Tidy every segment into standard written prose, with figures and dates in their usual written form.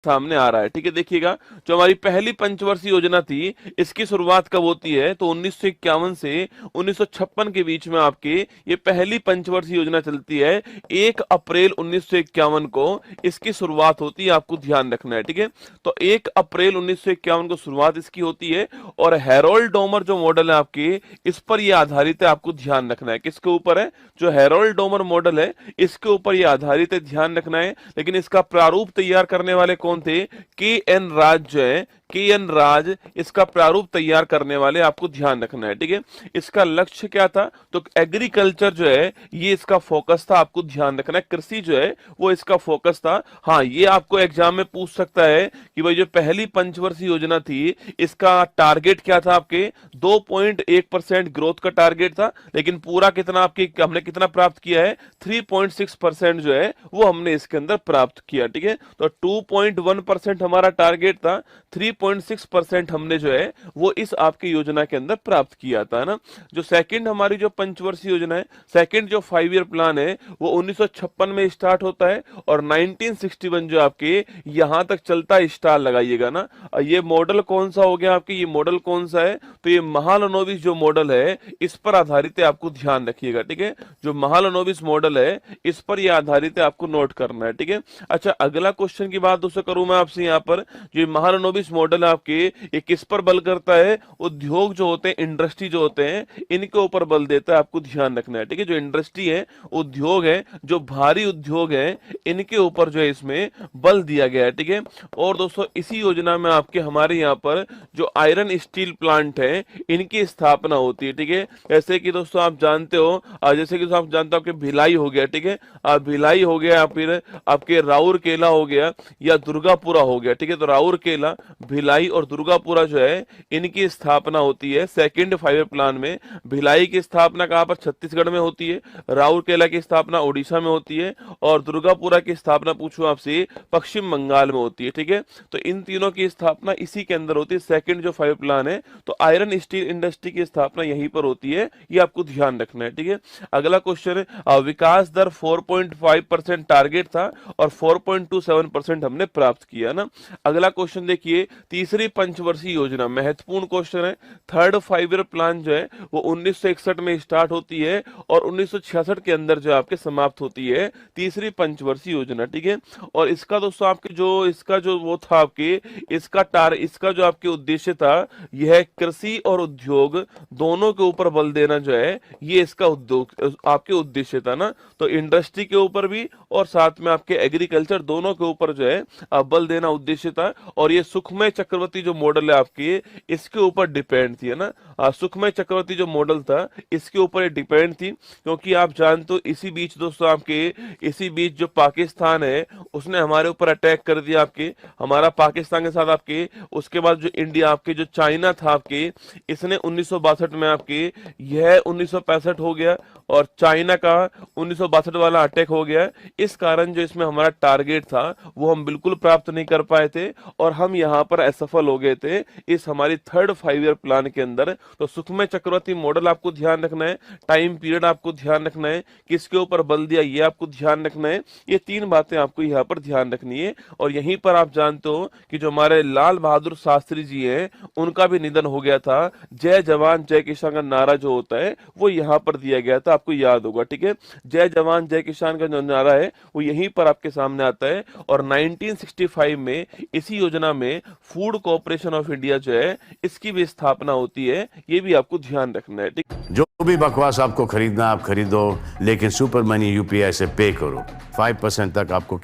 सामने आ रहा है। ठीक है, देखिएगा जो हमारी पहली पंचवर्षीय योजना थी इसकी शुरुआत कब होती है, तो 1951 से 1956 के बीच में आपकी ये पहली पंचवर्षीय योजना चलती है। 1 अप्रैल 1951 को इसकी शुरुआत होती है, आपको ध्यान रखना है। ठीक है, तो 1 अप्रैल 1951 को शुरुआत इसकी होती है और हैरोल्ड डोमर जो मॉडल है आपकी, इस पर ये आधारित है, आपको ध्यान रखना है। किसके ऊपर है, जो हैरोल्ड डोमर मॉडल है इसके ऊपर ये आधारित है, ध्यान रखना है। लेकिन इसका प्रारूप तैयार करने वाले कौन थे, के एन राज जो है, के एन राज इसका प्रारूप तैयार करने वाले, आपको ध्यान रखना है। ठीक है, इसका लक्ष्य क्या था, तो एग्रीकल्चर जो है ये इसका फोकस था, आपको ध्यान रखना है। कृषि जो है वो इसका फोकस था। हाँ, ये आपको एग्जाम में पूछ सकता है कि भाई जो पहली पंचवर्षीय योजना थी इसका टारगेट क्या था, आपके 2.1% ग्रोथ का टारगेट था, लेकिन पूरा कितना आपके हमने कितना प्राप्त किया है, 3.6% जो है वो हमने इसके अंदर प्राप्त किया। ठीक है, तो 2.1% हमारा टारगेट था, 3.6% हमने जो है वो इस आपकी योजना के अंदर प्राप्त किया था ना। जो सेकंड हमारी जो पंचवर्षीय योजना है, सेकंड जो 5 ईयर प्लान है वो 1956 में स्टार्ट होता है और 1961 जो आपके यहां तक चलता है, स्टार लगाइएगा ना। ये मॉडल कौन सा हो गया आपके, ये मॉडल कौन सा है, तो ये महालनोबिस जो मॉडल है इस पर आधारित है, आपको ध्यान रखिएगा। ठीक है, जो महालनोबिस मॉडल है इस पर यह आधारित है, आपको नोट करना है। ठीक है, अच्छा अगला क्वेश्चन की बात दोस्तों करूं मैं आपसे यहाँ पर, जो महालनोबिस मॉडल है आपके, ये किस पर बल करता है, उद्योग जो होते हैं, इंडस्ट्री जो होते हैं, इनके ऊपर बल देता है, आपको ध्यान रखना है। ठीक है, जो इंडस्ट्री है, उद्योग है, जो भारी उद्योग है, इनके ऊपर जो है इसमें बल दिया गया है। ठीक है, और दोस्तों इसी योजना में आपके हमारे यहाँ पर जो आयरन स्टील प्लांट है इनकी स्थापना होती है। ठीक है, जैसे कि दोस्तों आप जानते हो, जैसे कि आप जानते हो आपके भिलाई हो गया। ठीक है, भिलाई हो गया, फिर आपके राउरकेला हो गया या दुर्गापुरा हो गया। ठीक है, तो राउरकेला, भिलाई और दुर्गापुरा जो है इनकी स्थापना होती है सेकंड 5 ईयर प्लान में। भिलाई की स्थापना कहां पर, छत्तीसगढ़ में होती है। राउरकेला की स्थापना उड़ीसा में होती है और दुर्गापुरा की स्थापना पूछूं आपसे, पश्चिम बंगाल में होती है। ठीक है, तो इन तीनों की स्थापना इसी के अंदर होती है, सेकंड जो 5 ईयर प्लान है। तो आयरन स्टील इंडस्ट्री की स्थापना यहीं पर होती है, ये आपको ध्यान रखना है। ठीक है, अगला क्वेश्चन है, विकास दर 4.5% टारगेट था और 4.27% हमने प्राप्त किया ना। अगला क्वेश्चन देखिए, तीसरी पंचवर्षीय योजना, महत्वपूर्ण क्वेश्चन है। थर्ड 5 ईयर प्लान जो है वो 1961 में स्टार्ट होती है और 1966 के अंदर जो आपके समाप्त होती है तीसरी पंचवर्षीय योजना। ठीक है, और इसका दोस्तों आपके जो इसका जो वो था आपके, इसका जो आपके उद्देश्य था यह कृषि और उद्योग दोनों के ऊपर बल देना जो है, ये इसका उद्योग आपके उद्देश्य था ना। तो इंडस्ट्री के ऊपर भी और साथ में आपके एग्रीकल्चर दोनों के ऊपर जो है बल देना उद्देश्य था। और ये सुखमय चक्रवर्ती जो मॉडल है आपकी, इसके ऊपर डिपेंड थी, है ना। सुखमय चक्रवर्ती जो मॉडल था इसके ऊपर ये डिपेंड थी, क्योंकि आप जानते हो इसी बीच दोस्तों आपके, इसी बीच जो पाकिस्तान है उसने हमारे ऊपर अटैक कर दिया आपके, हमारा पाकिस्तान के साथ आपके। उसके बाद जो इंडिया आपके, जो चाइना था आपके, इसने 1962 में आपके, यह 1965 हो गया और चाइना का 1962 वाला अटैक हो गया। इस कारण जो इसमें हमारा टारगेट था वो हम बिल्कुल प्राप्त नहीं कर पाए थे और हम यहाँ पर असफल हो गए थे इस हमारी थर्ड 5 ईयर प्लान के अंदर। तो सुखमय चक्रवर्ती मॉडल आपको ध्यान रखना है, टाइम पीरियड आपको ध्यान रखना है, किसके ऊपर बल दिया ये आपको ध्यान रखना है। ये 3 बातें आपको यहाँ पर ध्यान रखनी है। और यहीं पर आप जानते हो कि जो हमारे लाल बहादुर शास्त्री जी हैं उनका भी निधन हो गया था। जय जवान जय किसान का नारा जो होता है वो यहाँ पर दिया गया था, आपको याद होगा। ठीक है, जय जवान जय किसान का जो नारा है वो यहीं पर आपके सामने आता है। और 1965 में इसी योजना में फूड कॉर्पोरेशन ऑफ इंडिया जो है इसकी भी स्थापना होती है, ये भी आपको ध्यान रखना है। ठीक, जो भी बकवास आपको खरीदना आप खरीदो, लेकिन सुपर मनी यूपीआई से पे करो, 5% तक आपको।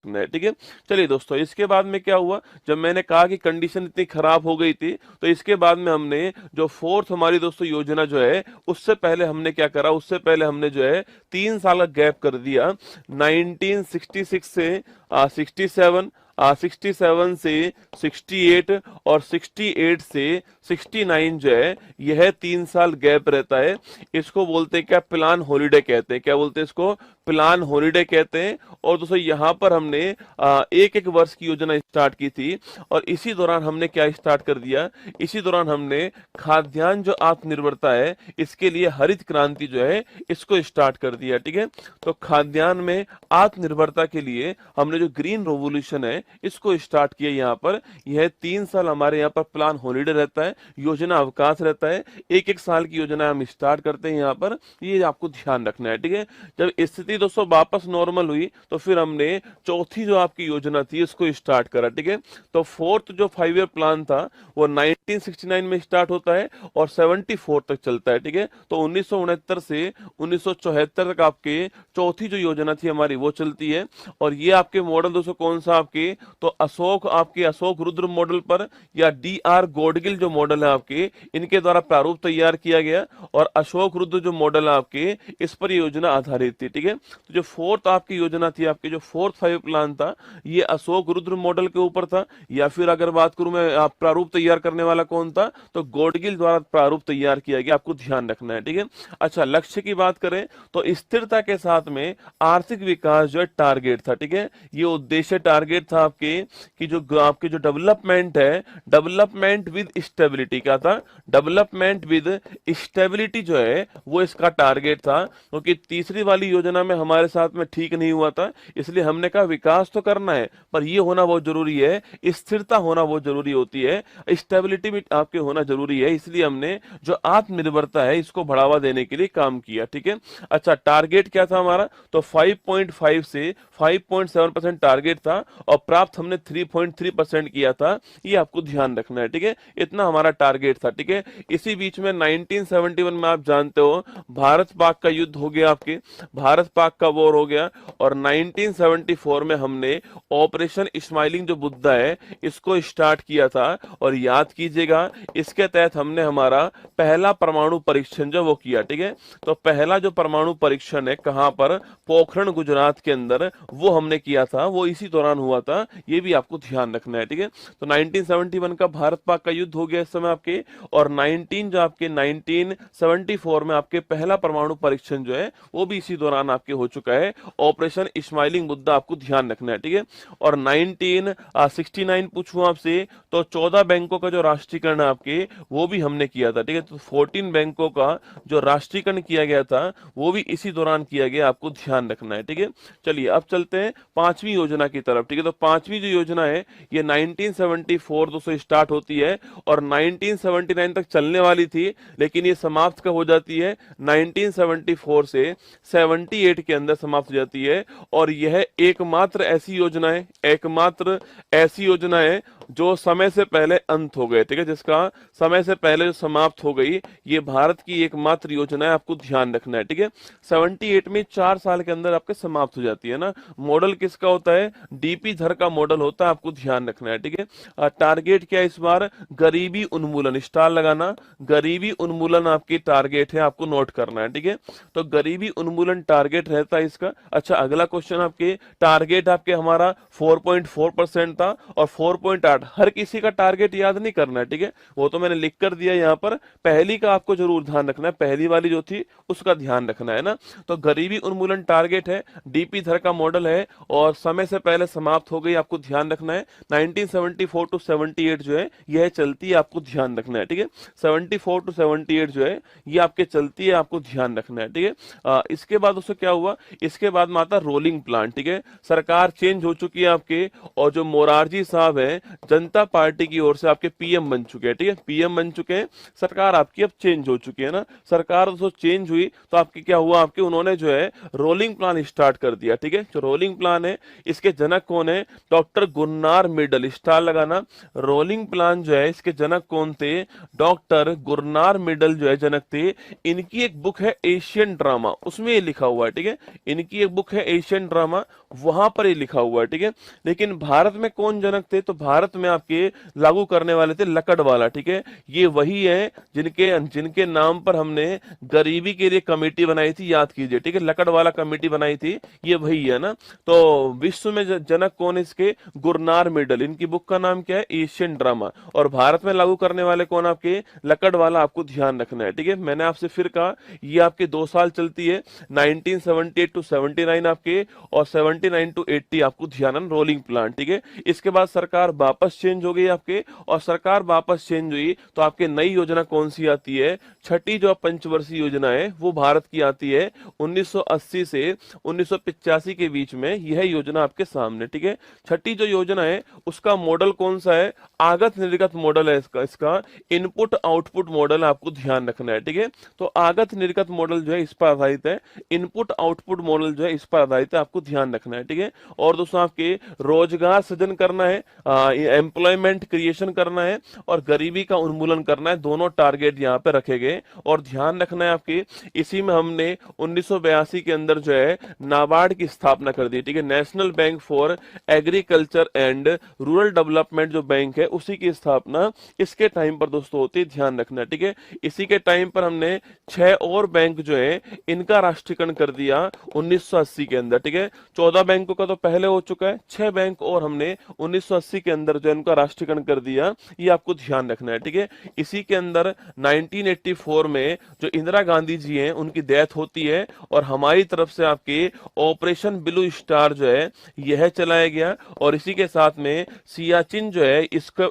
ठीक है, चलिए दोस्तों इसके बाद में क्या हुआ, जब मैंने कहा कि कंडीशन इतनी खराब हो गई थी तो इसके बाद में हमने जो फोर्थ हमारी दोस्तों योजना जो है उससे पहले हमने क्या करा, उससे पहले हमने जो है 3 साल का गैप कर दिया। 1966 से 67 67 से 68 और 68 से 69 जो है यह 3 साल गैप रहता है। इसको बोलते हैं क्या, प्लान हॉलिडे कहते हैं। क्या बोलते हैं इसको, प्लान हॉलिडे कहते हैं। और दोस्तों यहाँ पर हमने एक एक वर्ष की योजना स्टार्ट की थी और इसी दौरान हमने क्या स्टार्ट कर दिया, इसी दौरान हमने खाद्यान्न जो आत्मनिर्भरता है इसके लिए हरित क्रांति जो है इसको स्टार्ट कर दिया। ठीक है, तो खाद्यान्न में आत्मनिर्भरता के लिए हमने जो ग्रीन रेवोल्यूशन है इसको स्टार्ट किया। यहाँ पर यह 3 साल हमारे यहाँ पर प्लान हॉलिडे रहता है, योजना अवकाश रहता है। एक एक साल की योजना हम स्टार्ट करते हैं यहाँ पर, ये आपको ध्यान रखना है। ठीक है, जब स्थिति दोस्तों वापस नॉर्मल हुई तो फिर हमने चौथी जो आपकी योजना थी इसको स्टार्ट करा। ठीक है, तो फोर्थ जो 5 ईयर प्लान था वो 1969 में स्टार्ट होता है और 74 तक चलता है। ठीक है, तो 1969 से 1974 तक आपके चौथी जो योजना थी हमारी वो चलती है। और ये आपके मॉडल दोस्तों कौन सा आपके, तो अशोक रुद्र मॉडल पर या DR गॉडगिल जो मॉडल है आपके इनके द्वारा प्रारूप तैयार किया गया और अशोक रुद्र जो मॉडल है आपके इस पर योजना आधारित थी। ठीक है, तो जो फोर्थ आपकी योजना थी, आपके जो फोर्थ 5 प्लान था ये अशोक रुद्र मॉडल के ऊपर था। या फिर अगर बात करूं मैं, आप प्रारूप तैयार करने वाला कौन था, तो गॉडगिल द्वारा प्रारूप तैयार किया गया, आपको ध्यान रखना है। ठीक है, अच्छा लक्ष्य की बात करें तो स्थिरता के साथ में आर्थिक विकास जो है टारगेट था। ठीक है, ये उद्देश्य टारगेट था आपके कि जो आपके जो डेवलपमेंट है, डेवलपमेंट विद स्टेबिलिटी का था, डेवलपमेंट विद स्टेबिलिटी जो है वो इसका टारगेट था। क्योंकि तीसरी वाली योजना में हमारे साथ में ठीक नहीं हुआ था, इसलिए हमने कहा विकास तो करना है पर ये होना बहुत जरूरी है, स्थिरता होना बहुत जरूरी होती है, स्टेबिलिटी भी आपके होना जरूरी है। इसलिए हमने जो आत्मनिर्भरता है इसको बढ़ावा देने के लिए काम किया। ठीक है, अच्छा टारगेट क्या था हमारा, तो 5.5 से 5.7% टारगेट था और प्राप्त हमने 3.3% किया था, ये आपको ध्यान रखना है। ठीक है, इतना हमारा टारगेट था। ठीक है, इसी बीच में 1971 में आप जानते हो भारत पाक का युद्ध हो गया, आपके भारत पाक का वॉर हो गया और 1974 में हमने ऑपरेशन स्माइलिंग जो बुद्धा है इसको स्टार्ट किया था। और याद कीजिएगा इसके तहत हमने हमारा पहला परमाणु परीक्षण जो वो किया। ठीक है, तो पहला जो परमाणु परीक्षण है कहां पर, पोखरण गुजरात के अंदर, वो हमने किया था, वो इसी दौरान हुआ था, ये भी आपको ध्यान रखना है। ठीक है, तो 1971 का भारत पाक का युद्ध हो गया इस समय आपके, और 1974 में आपके पहला परमाणु परीक्षण जो है वो भी इसी दौरान आपके हो चुका है, ऑपरेशन स्माइलिंग मुद्दा आपको ध्यान रखना है। ठीक है, और 1969 पूछूं आपसे तो 14 बैंकों का जो राष्ट्रीयकरण है आपके वो भी हमने किया था। ठीक है, तो 14 बैंकों का जो राष्ट्रीयकरण किया गया था वो भी इसी दौरान किया गया, आपको ध्यान रखना है। ठीक है, चलिए अब चलते हैं पांचवी योजना की तरफ। ठीक है, तो पांचवी जो योजना है ये 1974 दोस्तों स्टार्ट होती है और 1979 तक चलने वाली थी, लेकिन ये समाप्त कब हो जाती है, 1974 से 78 के अंदर समाप्त हो जाती है। और यह एकमात्र ऐसी योजना है, एकमात्र ऐसी योजना है जो समय से पहले अंत हो गए। ठीक है, जिसका समय से पहले जो समाप्त हो गई, ये भारत की एकमात्र योजना है, आपको ध्यान रखना है। ठीक है, 78 में 4 साल के अंदर आपके समाप्त हो जाती है ना। मॉडल किसका होता है, DP धर का मॉडल होता है, आपको ध्यान रखना है। ठीक है, टारगेट क्या है इस बार, गरीबी उन्मूलन, स्टार लगाना, गरीबी उन्मूलन आपकी टारगेट है, आपको नोट करना है। ठीक है, तो गरीबी उन्मूलन टारगेट रहता है इसका। अच्छा अगला क्वेश्चन, आपके टारगेट आपके हमारा 4.4% था और 4.8, हर किसी का टारगेट याद नहीं करना है। ठीक है, वो तो मैंने लिख कर दिया यहाँ पर, पहली का आपको जरूर ध्यान रखना है, पहली वाली जो थी उसका ध्यान रखना है ना। तो गरीबी उन्मूलन टारगेट है, DP धर का मॉडल है और समय से पहले समाप्त हो गई, आपको ध्यान रखना है। 1974 टू 78 जो है यह चलती है, आपको ध्यान रखना है। ठीक है, 74 टू 78 जो है ये आपके चलती है, आपको ध्यान रखना है। ठीक है, इसके बाद उससे क्या हुआ, इसके बाद में आता रोलिंग प्लान। ठीक है, सरकार चेंज हो चुकी है आपके और जो मोरारजी साहब है जनता पार्टी की ओर से आपके PM बन चुके हैं। ठीक है, PM बन चुके हैं, सरकार आपकी अब चेंज हो चुकी है ना। सरकार तो चेंज हुई तो आपकी क्या हुआ, आपके उन्होंने जो है रोलिंग प्लान स्टार्ट कर दिया। ठीक है, जो रोलिंग प्लान है इसके जनक कौन है, डॉक्टर गुरनार मिडल, स्टार लगाना। रोलिंग प्लान जो है इसके जनक कौन थे, डॉक्टर गुरनार मिडल जो है जनक थे। इनकी एक बुक है एशियन ड्रामा, उसमें ये लिखा हुआ है। ठीक है, इनकी एक बुक है एशियन ड्रामा, वहां पर ये लिखा हुआ है। ठीक है, लेकिन भारत में कौन जनक थे, तो भारत में आपके लागू करने वाले थे लकड़वाला, ठीक है। ये वही है जिनके जिनके नाम पर हमने गरीबी के लिए कमेटी बनाई थी, याद कीजिए, ठीक है, लकड़वाला कमेटी बनाई थी, ये वही है ना। तो विश्व में जनक कौन है इसके? गुरनार मेडल। इनकी बुक का नाम क्या है? Asian drama. और भारत में लागू करने वाले कौन? आपके लकड़वाला। आपको ध्यान रखना है, ठीक है। मैंने आपसे फिर कहा ये आपके 2 साल चलती है, 1978 टू 79 आपके, और 79 टू 80 आपको ध्यान है, रोलिंग प्लान, ठीक है। इसके बाद सरकार वापस चेंज हो गई आपके, और सरकार वापस चेंज हुई तो आपके नई योजना कौन सी आती है? छठी जो पंचवर्षीय योजना है वो भारत की आती है 1980 से 1985 के बीच में। यह योजना आपके सामने, ठीक है। छठी जो योजना है उसका मॉडल कौन सा है? आगत निर्गत मॉडल है इसका इनपुट आउटपुट मॉडल आपको ध्यान रखना है, ठीक है। तो आगत निर्गत मॉडल जो है इस पर आधारित है, इनपुट आउटपुट मॉडल जो है इस पर आधारित है, आपको ध्यान रखना है, ठीक है। और दोस्तों आपके रोजगार सृजन करना है, एम्प्लॉयमेंट क्रिएशन करना है, और गरीबी का उन्मूलन करना है, दोनों टारगेट यहाँ पे रखे गए। और ध्यान रखना है आपके, इसी में हमने 1982 के अंदर जो है नाबार्ड की स्थापना कर दी, ठीक है। National bank for agriculture and rural development जो बैंक है उसी की स्थापना इसके टाइम पर दोस्तों होती है, ध्यान रखना है, ठीक है। इसी के टाइम पर हमने 6 और बैंक जो है इनका राष्ट्रीयकरण कर दिया 1980 के अंदर, ठीक है। 14 बैंकों का तो पहले हो चुका है, 6 बैंक और हमने 1980 के अंदर जो इनका राष्ट्रीयकरण कर दिया, ये आपको ध्यान रखना है, ठीक है। इसी के अंदर 1984 में जो इंदिरा गांधी जी हैं उनकी डेथ होती है, और हमारी तरफ से आपके ऑपरेशन ब्लू स्टार जो है यह चलाया गया। और इसी के साथ में सियाचिन जो है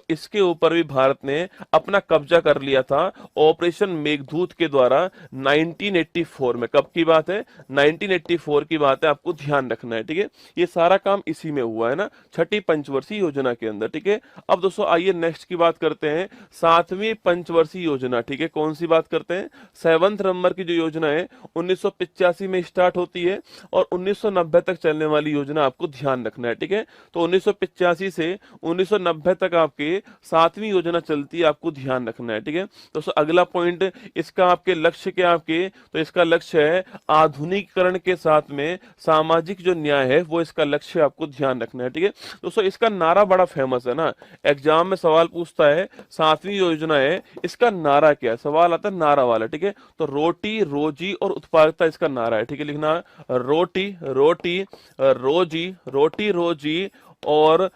इसके ऊपर भी भारत ने अपना कब्जा कर लिया था ऑपरेशन मेघदूत के द्वारा 1984 में। कब की बात है? 1984 की बात है, आपको ध्यान रखना है, ठीक है। ये सारा काम इसी में हुआ है ना, छठी पंचवर्षीय योजना के अंदर, ठीक है। अब दोस्तों आइए नेक्स्ट की बात करते हैं, 7वीं पंचवर्षीय योजना, ठीक है। कौन सी बात करते हैं? 7th नंबर की जो योजना है 1985 में स्टार्ट होती है और 1990 तक चलने वाली योजना, आपको ध्यान रखना है, ठीक है। तो 1985 से 1990 तक आपके 7वीं योजना चलती है, आपको ध्यान रखना है, ठीक है। दोस्तों अगला पॉइंट इसका आपके लक्ष्य क्या आपके? तो इसका लक्ष्य है आधुनिकीकरण के साथ में सामाजिक जो न्याय है वो इसका लक्ष्य, आपको ध्यान रखना है, ठीक है। दोस्तों इसका नारा बड़ा फेमस है ना, एग्जाम में सवाल पूछता है 7वीं योजना है, इसका नारा क्या है? सवाल आता है नारा वाला, ठीक है। तो रोटी रोजी और उत्पादकता इसका नारा है, ठीक है। लिखना रोटी रोटी रोजी, रोटी रोजी और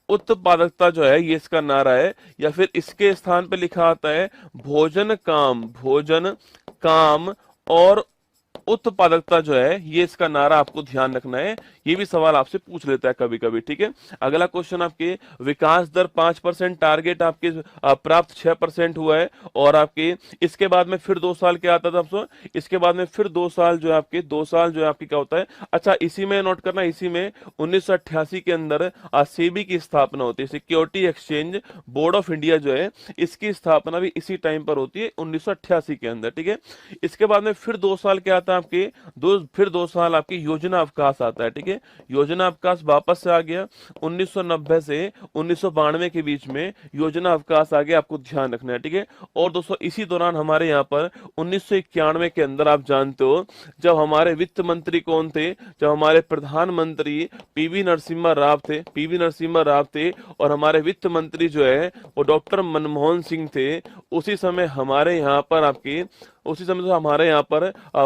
उत्पादकता जो है ये इसका नारा है। या फिर इसके स्थान पे लिखा आता है भोजन काम और उत्पादकता जो है ये इसका नारा, आपको ध्यान रखना है। ये भी सवाल आपसे पूछ लेता है कभी कभी, ठीक है। अगला क्वेश्चन आपके विकास दर 5% टारगेट आपके प्राप्त 6% हुआ है, और आपके इसके बाद में फिर 2 साल क्या आता था आपको? इसके बाद में फिर 2 साल जो है आपके 2 साल जो है आपकी क्या होता है? अच्छा इसी में नोट करना, इसी में 1988 के अंदर सेबी की स्थापना होती है, security exchange board of India जो है इसकी स्थापना भी इसी टाइम पर होती है 1988 के अंदर, ठीक है। इसके बाद में फिर 2 साल क्या आता है आपके? फिर 2 साल आपकी योजना अवकाश आता है, ठीक है। योजना अवकाश वापस से आ गया 1990 से 1992 के बीच में योजना अवकाश आ गया, आपको ध्यान रखना है, ठीक है। और दोस्तों इसी दौरान हमारे यहाँ पर 1991 के अंदर आप जानते हो जब हमारे वित्त मंत्री कौन थे? जब हमारे प्रधानमंत्री पीवी नरसिम्हा राव थे, पीवी नरसिम्हा राव थे, और हमारे वित्त मंत्री जो है वो डॉक्टर मनमोहन सिंह थे। उसी समय हमारे यहाँ पर आपके हमारे यहाँ पर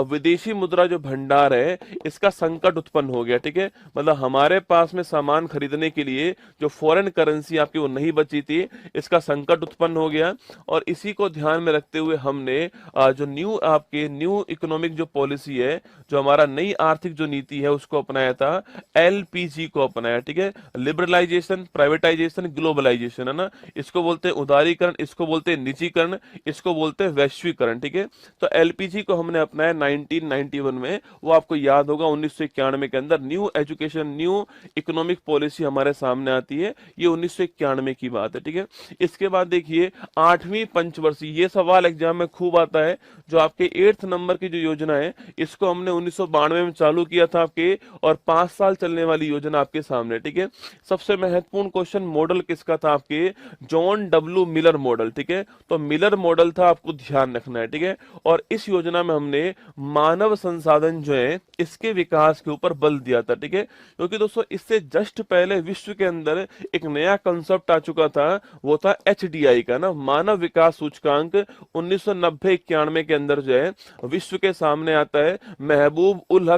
विदेशी मुद्रा जो भंडार है इसका संकट उत्पन्न हो गया, ठीक है। मतलब हमारे पास में सामान खरीदने के लिए जो फॉरेन करेंसी आपकी वो नहीं बची थी, इसका संकट उत्पन्न हो गया। और इसी को ध्यान में रखते हुए हमने जो न्यू इकोनॉमिक जो पॉलिसी है, जो हमारा नई आर्थिक जो नीति है उसको अपनाया था, एलपीजी को अपनाया, ठीक है। लिबरलाइजेशन, प्राइवेटाइजेशन, ग्लोबलाइजेशन, है ना। इसको बोलते हैं उदारीकरण, इसको बोलते हैं निजीकरण, इसको बोलते हैं वैश्वीकरण, ठीक है। तो एलपीजी को हमने अपनाया 1991 में, वो आपको याद होगा 1991 के अंदर new education new economic policy हमारे सामने आती है, ये 1991 की बात है, ठीक है। इसके बाद देखिए 8वीं पंचवर्षीय, ये सवाल एग्जाम में खूब आता है, जो आपके 8th नंबर की जो योजना है इसको हमने 1992 में चालू किया था आपके, और 5 साल चलने वाली योजना आपके सामने, ठीक है। सबसे महत्वपूर्ण क्वेश्चन मॉडल किसका था आपके? जॉन डब्ल्यू मिलर मॉडल, ठीक है। तो मिलर मॉडल था, आपको ध्यान रखना है, ठीक है। और इस योजना में हमने मानव संसाधन जो है इसके विकास के ऊपर बल दिया था, ठीक है। क्योंकि दोस्तों इससे जस्ट पहले विश्व के अंदर एक नया कंसेप्ट आ चुका था, वो था एचडीआई का ना, मानव विकास सूचकांक। 1990-91 के अंदर जो है विश्व के सामने आता है महबूब उल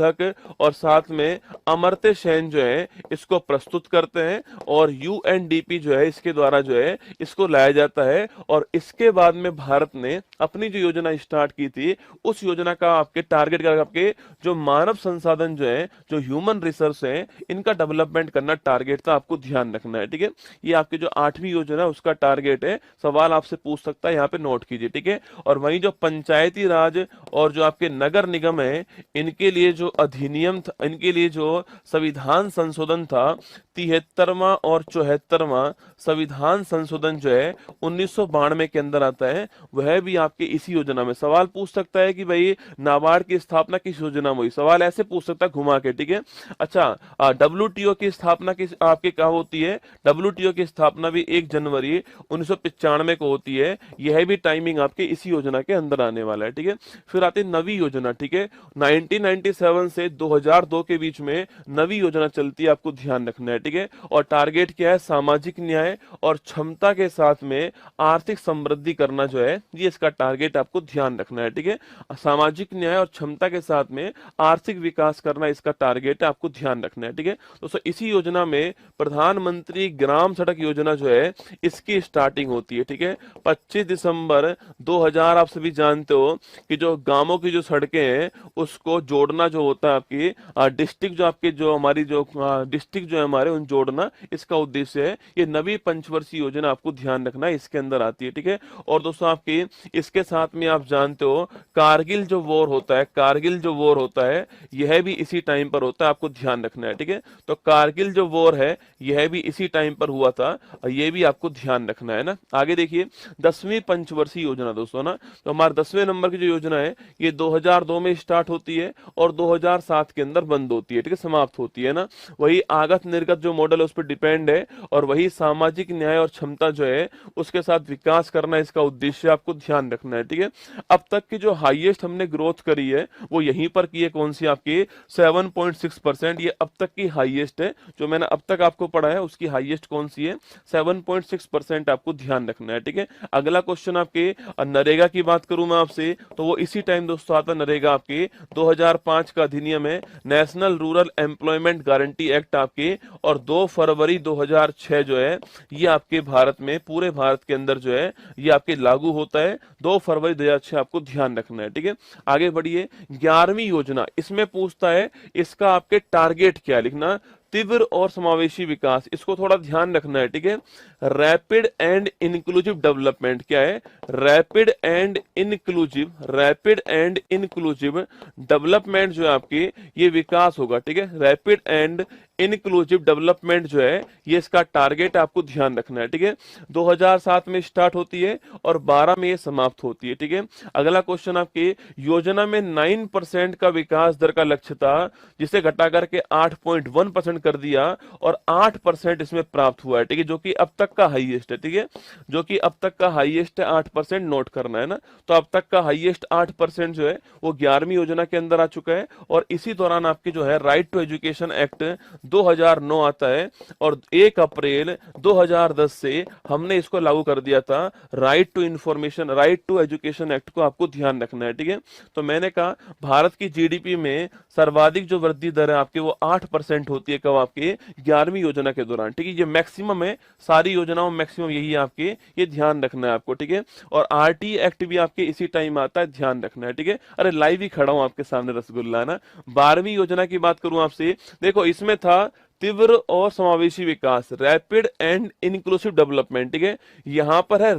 हक और साथ में अमर्त्य सेन जो है इसको प्रस्तुत करते हैं, और यूएनडीपी जो है इसके द्वारा जो है इसको लाया जाता है। और इसके बाद में भारत ने अपनी जो योजना स्टार्ट की थी, उस योजना का आपके टारगेट का आपके जो मानव संसाधन जो है, जो ह्यूमन रिसोर्स है, इनका डेवलपमेंट करना टारगेट था, आपको ध्यान रखना है, ठीक है। ये आपकी जो 8वीं योजना है उसका टारगेट है, सवाल आपसे पूछ सकता है, यहाँ पे नोट कीजिए, ठीक है। और वहीं जो पंचायती राज और जो आपके नगर निगम है, इनके लिए जो अधिनियम था, इनके लिए जो संविधान संशोधन था, 73वां और 74वां संविधान संशोधन जो है 1992 के अंदर आता है, वह भी आपके इसी योजना में। सवाल पूछ सकता है कि भाई नाबार्ड की स्थापना किस योजना में हुई, सवाल ऐसे पूछ सकता है घुमा के, ठीक है। अच्छा, डब्ल्यूटीओ की स्थापना किस आपके कहाँ होती है? डब्ल्यूटीओ की स्थापना भी 1 जनवरी 1995 को होती है। यह भी टाइमिंग आपके इसी योजना के अंदर आने वाला है, ठीक है। फिर आती है नवी योजना, ठीक है। 1997 से 2002 के बीच में नवी योजना चलती है, आपको ध्यान रखना है, ठीक है। और टारगेट क्या है? सामाजिक न्याय और क्षमता के साथ में आर्थिक समृद्धि करना जो है, ये इसका टारगेट आपको ध्यान रखना है, ठीक है। सामाजिक न्याय और क्षमता के साथ में आर्थिक विकास करना इसका टारगेट है, आपको ध्यान रखना है, ठीक है। दोस्तों इसी योजना में प्रधानमंत्री ग्राम सड़क योजना जो है इसकी स्टार्टिंग होती है, ठीक है। 25 दिसंबर 2000, आप सभी जानते हो कि जो गांवों की जो सड़कें हैं उसको जोड़ना जो होता है, आपकी डिस्ट्रिक्ट जो आपके जो हमारी जो डिस्ट्रिक्ट जो है हमारे, उन जोड़ना इसका उद्देश्य है। ये नवी पंचवर्षीय योजना आपको ध्यान रखना है, इसके अंदर आती है, ठीक है। और दोस्तों आपकी इसके साथ में आप जानते हो कारगिल जो वॉर होता है, कारगिल जो वॉर होता है यह भी इसी टाइम पर होता है, आपको ध्यान रखना है, ठीक है। तो कारगिल जो वॉर है यह भी इसी टाइम पर हुआ था, और ये भी आपको ध्यान रखना है ना। आगे देखिए 10वीं पंचवर्षीय योजना दोस्तों ना, तो हमारे 10वें नंबर की जो योजना है ये 2002 में स्टार्ट होती है और 2007 के अंदर बंद होती है, ठीक है, समाप्त होती है ना। वही आगत निर्गत जो मॉडल है उस पर डिपेंड है, और वही सामाजिक न्याय और क्षमता जो है उसके साथ विकास करना इसका उद्देश्य, आपको ध्यान रखना है, ठीक है। अब तक की जो हाईएस्ट हमने ग्रोथ करी है वो यहीं पर की है, कौन सी? आपकी 7.6%। ये अब तक की हाईएस्ट है, जो मैंने अब तक आपको पढ़ा है उसकी हाईएस्ट कौन सी है? 7.6%, आपको ध्यान रखना है, ठीक है। अगला क्वेश्चन आपके नरेगा की बात करूं मैं आपसे, तो वो इसी टाइम दोस्तों आता है नरेगा, आपके 2005 का अधिनियम है, national rural employment guarantee act आपके, और 2 फरवरी 2006 जो है ये आपके भारत में, पूरे भारत के अंदर जो है ये आपके लागू होता है, 2 फरवरी 2006, आपको ध्यान रखना है, ठीक है। आगे बढ़िए 11वीं योजना, इसमें पूछता है इसका आपके टारगेट क्या लिखना? तीव्र और समावेशी विकास, इसको थोड़ा ध्यान रखना है, ठीक है। रैपिड एंड इंक्लूसिव डेवलपमेंट क्या है? रैपिड एंड इंक्लूसिव डेवलपमेंट जो है आपकी, ये विकास होगा, ठीक है। रैपिड एंड इंक्लूसिव डेवलपमेंट जो है ये इसका टारगेट, आपको ध्यान रखना है, ठीक है। 2007 में स्टार्ट होती है और 12 में ये समाप्त होती है, ठीक है। अगला क्वेश्चन आपके योजना में 9% का विकास दर का लक्ष्य था, जिसे घटा करके 8.1% कर दिया, और 8% इसमें प्राप्त हुआ है, ठीक है, जो कि अब तक का हाईएस्ट है, ठीक है। जो कि अब तक का हाईएस्ट है, 8% नोट करना है ना। तो अब तक का हाईएस्ट 8% जो है वो 11वीं योजना के अंदर आ चुका है, और इसी दौरान आपकी जो है राइट टू एजुकेशन एक्ट 2009 आता है, और 1 अप्रैल 2010 से हमने इसको लागू कर दिया था, right to information, right to education act को आपको ध्यान रखना है, ठीक है। तो मैंने कहा भारत की जीडीपी में सर्वाधिक जो वृद्धि दर है आपकी वो 8% होती है, कब? आपके 11वीं योजना के दौरान, ठीक है। ये मैक्सिमम है, सारी योजनाओं में मैक्सिमम यही है आपके, ये ध्यान रखना है आपको, ठीक है। और आरटी एक्ट भी आपके इसी टाइम आता है, ध्यान रखना है, ठीक है। अरे लाइव ही खड़ा हूं आपके सामने रसगुल्ला ना। 12वीं योजना की बात करूं आपसे, देखो इसमें था तीव्र और समावेशी विकास, रैपिड एंड इंक्लूसिव डेवलपमेंट, ठीक है। यहां पर है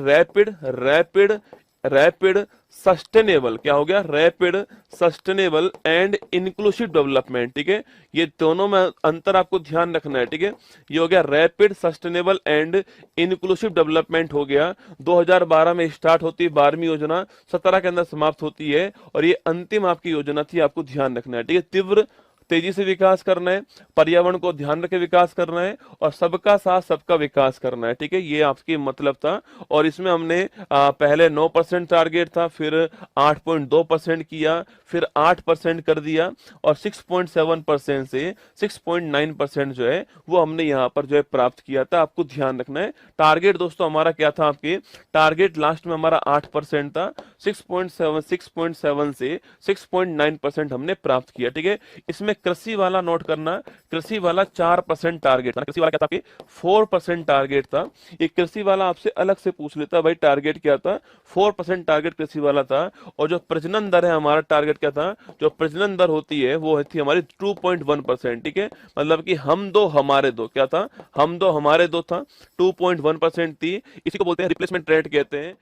रैपिड सस्टेनेबल, क्या हो गया? Rapid sustainable and inclusive development, ठीक है। ये दोनों में अंतर आपको ध्यान रखना है, ठीक है। ये हो गया rapid sustainable and inclusive development हो गया, 2012 में स्टार्ट होती है 12वीं योजना, 17 के अंदर समाप्त होती है, और ये अंतिम आपकी योजना थी, आपको ध्यान रखना है, ठीक है। तेजी से विकास करना है, पर्यावरण को ध्यान रखे विकास करना है, और सबका साथ सबका विकास करना है। ठीक है, ये आपके मतलब था। और इसमें हमने पहले 9% टारगेट था, फिर 8.2% किया, फिर 8% कर दिया, और 6.7% से 6.9% जो है वो हमने यहाँ पर जो है प्राप्त किया था। आपको ध्यान रखना है, टारगेट दोस्तों हमारा क्या था, आपके टारगेट लास्ट में हमारा 8% था, 6.7 से 6.9% हमने प्राप्त किया। ठीक है, इसमें कृषि वाला नोट करना, कृषि वाला 4% टारगेट था, कृषि वाला क्या था आपके 4% टारगेट था। ये कृषि वाला आपसे अलग से पूछ लेता भाई टारगेट क्या था, 4% टारगेट कृषि वाला था। और जो प्रजनन दर है हमारा टारगेट क्या था, जो प्रजनन दर होती है वो थी हमारी 2.1%। ठीक है, मतलब कि हम दो हमारे दो, क्या था, हम दो हमारे दो था, 2.1% थी। इसी को बोलते हैं रिप्लेसमेंट रेट कहते हैं।